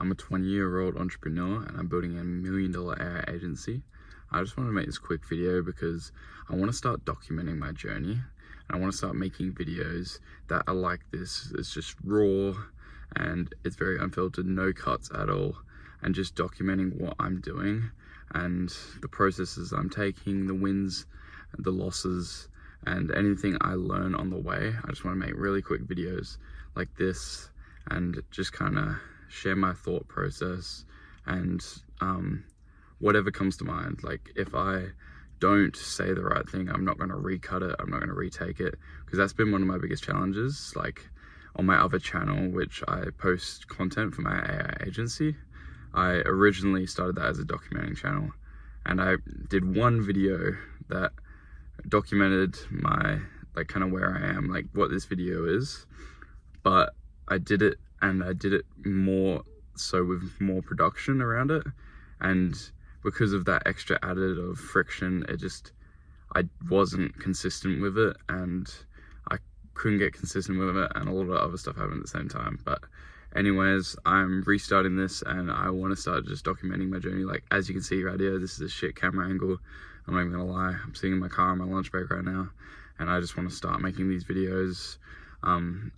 I'm a 20-year-old entrepreneur and I'm building a $1 million AI agency. I just want to make this quick video because I want to start documenting my journey. And I want to start making videos that are like this. It's just raw and it's very unfiltered, no cuts at all, and just documenting what I'm doing and the processes I'm taking, the wins, the losses, and anything I learn on the way. I just want to make really quick videos like this and just kind of share my thought process and whatever comes to mind. Like if I don't say the right thing, I'm not going to recut it, I'm not going to retake it, because that's been one of my biggest challenges. Like on my other channel, which I post content for my AI agency, I originally started that as a documenting channel, and I did one video that documented my, like, kind of where I am, like what this video is, but I did it more so with more production around it, and because of that extra added of friction, I wasn't consistent with it, and I couldn't get consistent with it, and a lot of other stuff happened at the same time. But anyways, I'm restarting this and I want to start just documenting my journey. Like as you can see right here, this is a shit camera angle, I'm not even gonna lie. I'm sitting in my car on my lunch break right now, and I just want to start making these videos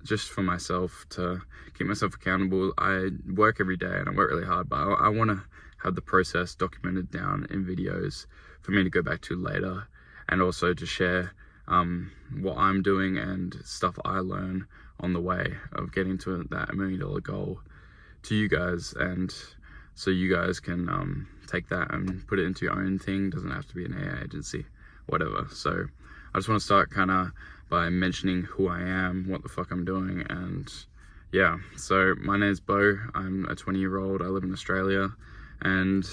just for myself, to keep myself accountable. I work every day and I work really hard, but I want to have the process documented down in videos for me to go back to later, and also to share what I'm doing and stuff I learn on the way of getting to that $1 million goal to you guys, and so you guys can take that and put it into your own thing. Doesn't have to be an AI agency, whatever. So I just want to start kind of by mentioning who I am, what the fuck I'm doing, and yeah. So my name's Bo, I'm a 20-year-old, I live in Australia, and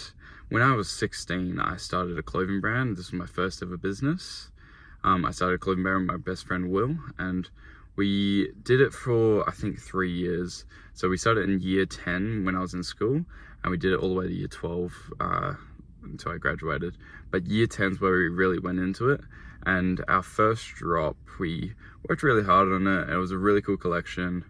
when I was 16, I started a clothing brand. This was my first ever business. I started a clothing brand with my best friend Will, and we did it for I think 3 years. So we started in year 10 when I was in school, and we did it all the way to year 12 until I graduated. But year 10 is where we really went into it, and our first drop, we worked really hard on it. It was a really cool collection.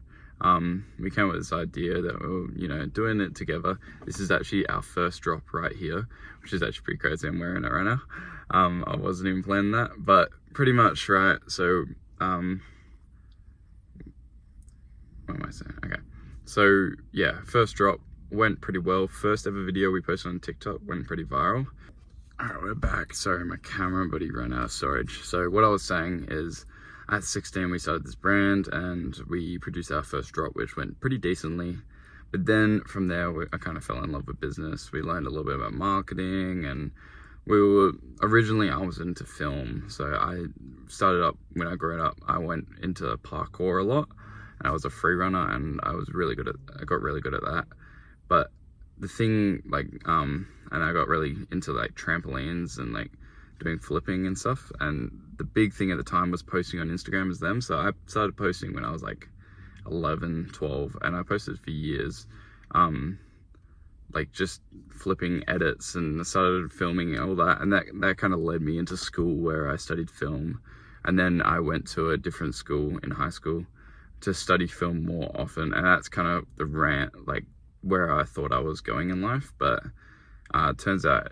We came up with this idea that we were, doing it together. This is actually our first drop right here, which is actually pretty crazy. I'm wearing it right now. I wasn't even planning that, but pretty much, right? So, what am I saying? Okay. So yeah, first drop went pretty well. First ever video we posted on TikTok went pretty viral. All right, we're back. Sorry, my camera, but he ran out of storage. So what I was saying is, at 16, we started this brand and we produced our first drop, which went pretty decently. But then from there, I kind of fell in love with business. We learned a little bit about marketing, and originally I was into film. So I started up, when I grew up, I went into parkour a lot, and I was a free runner, and I got really good at that. But the thing, and I got really into like trampolines and like doing flipping and stuff, and the big thing at the time was posting on Instagram as them. So I started posting when I was like 11, 12, and I posted for years, like just flipping edits, and I started filming all that, and that kind of led me into school where I studied film. And then I went to a different school in high school to study film more often, and that's kind of the rant, like where I thought I was going in life. But turns out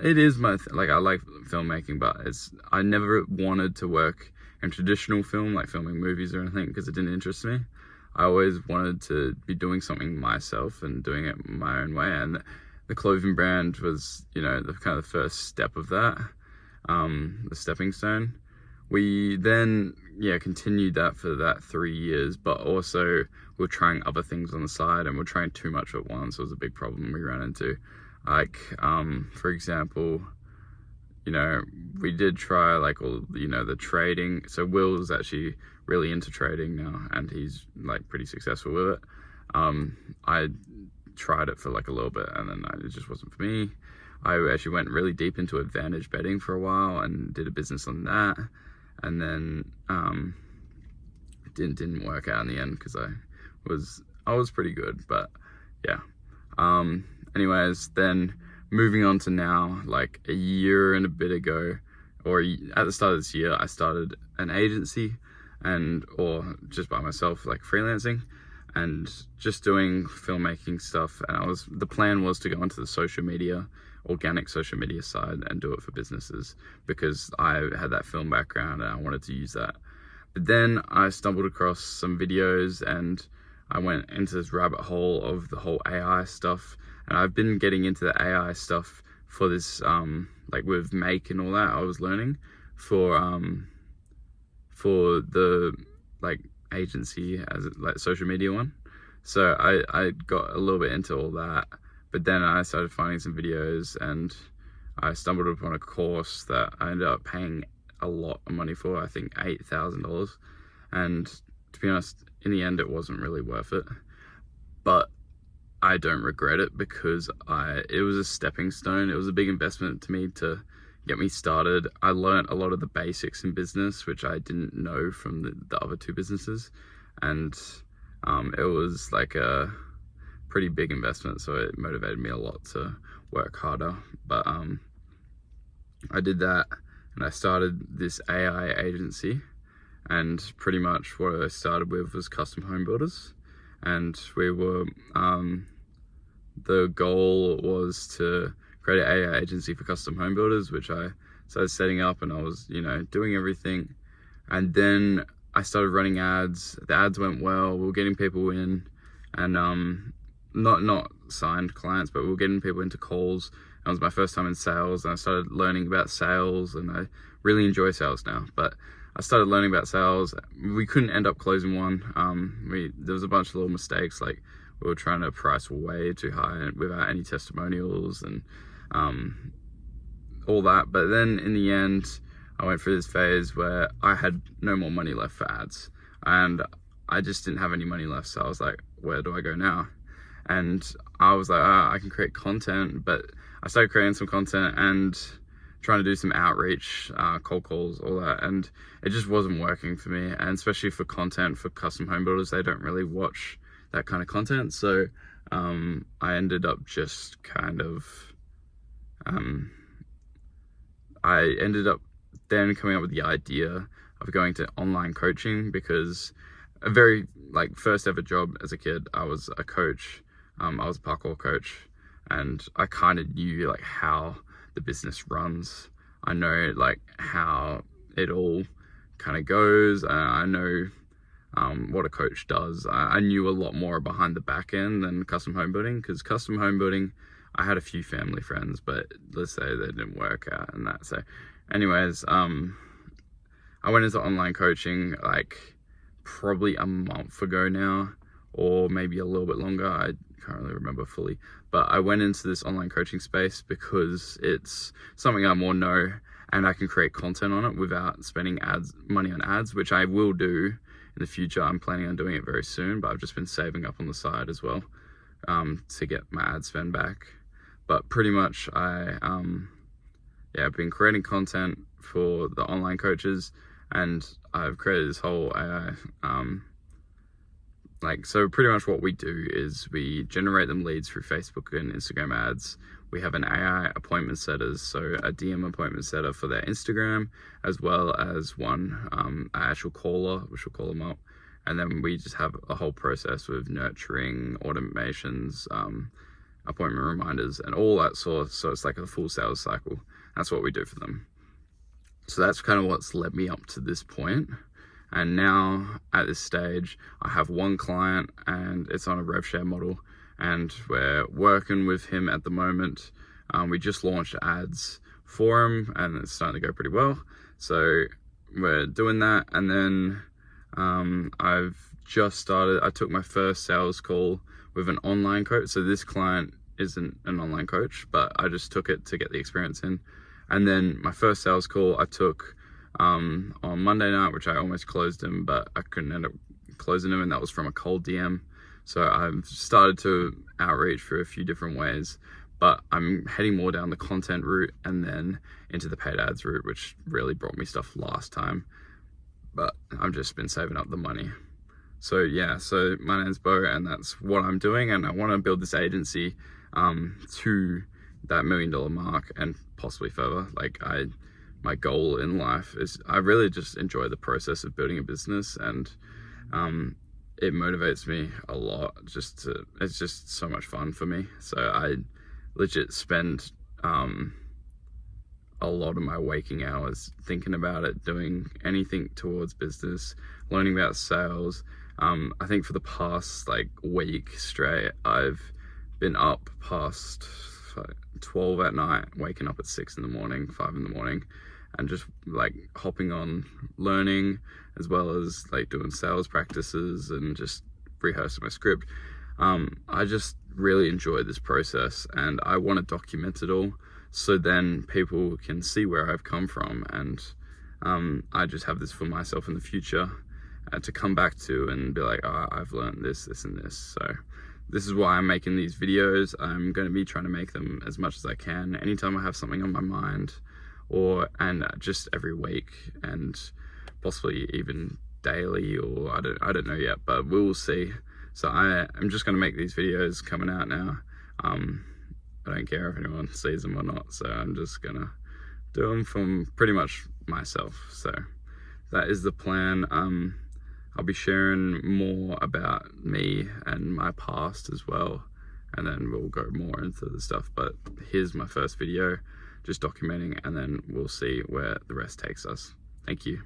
it is my like I like filmmaking, but I never wanted to work in traditional film, like filming movies or anything, because it didn't interest me. I always wanted to be doing something myself and doing it my own way, and the clothing brand was, the kind of the first step of that, the stepping stone. We then continued that for that 3 years, but also we're trying other things on the side, and we're trying too much at once. It was a big problem we ran into. Like, for example, we did try like all, the trading. So Will's actually really into trading now, and he's like pretty successful with it. I tried it for like a little bit, and then it just wasn't for me. I actually went really deep into advantage betting for a while and did a business on that. And then it didn't work out in the end, because I was pretty good, but yeah. Anyways, then moving on to now, like a year and a bit ago, or at the start of this year, I started an agency, or just by myself, like freelancing. and just doing filmmaking stuff. And the plan was to go into the organic social media side and do it for businesses, because I had that film background and I wanted to use that. But then I stumbled across some videos and I went into this rabbit hole of the whole AI stuff. And I've been getting into the AI stuff for this, like with Make and all that. I was learning for the like agency, as like social media one. So I got a little bit into all that, but then I started finding some videos and I stumbled upon a course that I ended up paying a lot of money for, I think $8,000. And to be honest, in the end, it wasn't really worth it, but I don't regret it, because it was a stepping stone. It was a big investment to me to get me started. I learned a lot of the basics in business, which I didn't know from the other two businesses. And it was like a pretty big investment, so it motivated me a lot to work harder. But I did that, and I started this AI agency, and pretty much what I started with was custom home builders. And we were the goal was to create an AI agency for custom home builders, which I started setting up, and I was, doing everything. And then I started running ads. The ads went well. We were getting people in, and not signed clients, but we were getting people into calls. It was my first time in sales, and I started learning about sales, and I really enjoy sales now. But I started learning about sales. We couldn't end up closing one. There was a bunch of little mistakes, like we were trying to price way too high without any testimonials and all that. But then in the end, I went through this phase where I had no more money left for ads, and I just didn't have any money left. So I was like, where do I go now? And I was like, I can create content. But I started creating some content and trying to do some outreach, cold calls, all that, and it just wasn't working for me. And especially for content for custom home builders, they don't really watch that kind of content. So I ended up just kind of I ended up then coming up with the idea of going to online coaching, because a very first ever job as a kid, I was a coach. I was a parkour coach, and I kind of knew how the business runs. I know how it all kind of goes. I know what a coach does. I knew a lot more behind the back end than custom home building, because custom home building, I had a few family friends, but let's say they didn't work out and that. So anyways, I went into online coaching probably a month ago now, or maybe a little bit longer. I can't really remember fully, but I went into this online coaching space because it's something I more know, and I can create content on it without spending money on ads, which I will do in the future. I'm planning on doing it very soon, but I've just been saving up on the side as well to get my ad spend back. But pretty much I've been creating content for the online coaches, and I've created this whole AI so pretty much what we do is we generate them leads through Facebook and Instagram ads. We have an AI appointment setters, so a DM appointment setter for their Instagram, as well as one actual caller, which will call them up. And then we just have a whole process with nurturing, automations, appointment reminders, and all that sort. So it's like a full sales cycle. That's what we do for them. So that's kind of what's led me up to this point. And now at this stage, I have one client, and it's on a rev share model, and we're working with him at the moment. We just launched ads for him, and it's starting to go pretty well. So we're doing that. And then I've just started, I took my first sales call with an online coach. So this client isn't an online coach, but I just took it to get the experience in. And then my first sales call I took on Monday night, which I almost closed him, but I couldn't end up closing him, and that was from a cold DM. So I've started to outreach for a few different ways, but I'm heading more down the content route and then into the paid ads route, which really brought me stuff last time, but I've just been saving up the money. So yeah, so my name's Bo, and that's what I'm doing, and I want to build this agency to that $1 million mark and possibly further. My goal in life is I really just enjoy the process of building a business, and it motivates me a lot. It's just so much fun for me. So I legit spend a lot of my waking hours thinking about it, doing anything towards business, learning about sales. I think for the past like week straight, I've been up past 12 at night, waking up at 6 in the morning, 5 in the morning, and just like hopping on learning, as well as like doing sales practices and just rehearsing my script. I just really enjoy this process, and I want to document it all so then people can see where I've come from, and I just have this for myself in the future to come back to and be like, oh, I've learned this and this. So this is why I'm making these videos. I'm going to be trying to make them as much as I can anytime I have something on my mind, and just every week, and possibly even daily, or I don't know yet, but we will see. So I'm just going to make these videos coming out now. I don't care if anyone sees them or not, so I'm just gonna do them from pretty much myself. So that is the plan. I'll be sharing more about me and my past as well, and then we'll go more into the stuff. But here's my first video, just documenting, and then we'll see where the rest takes us. Thank you.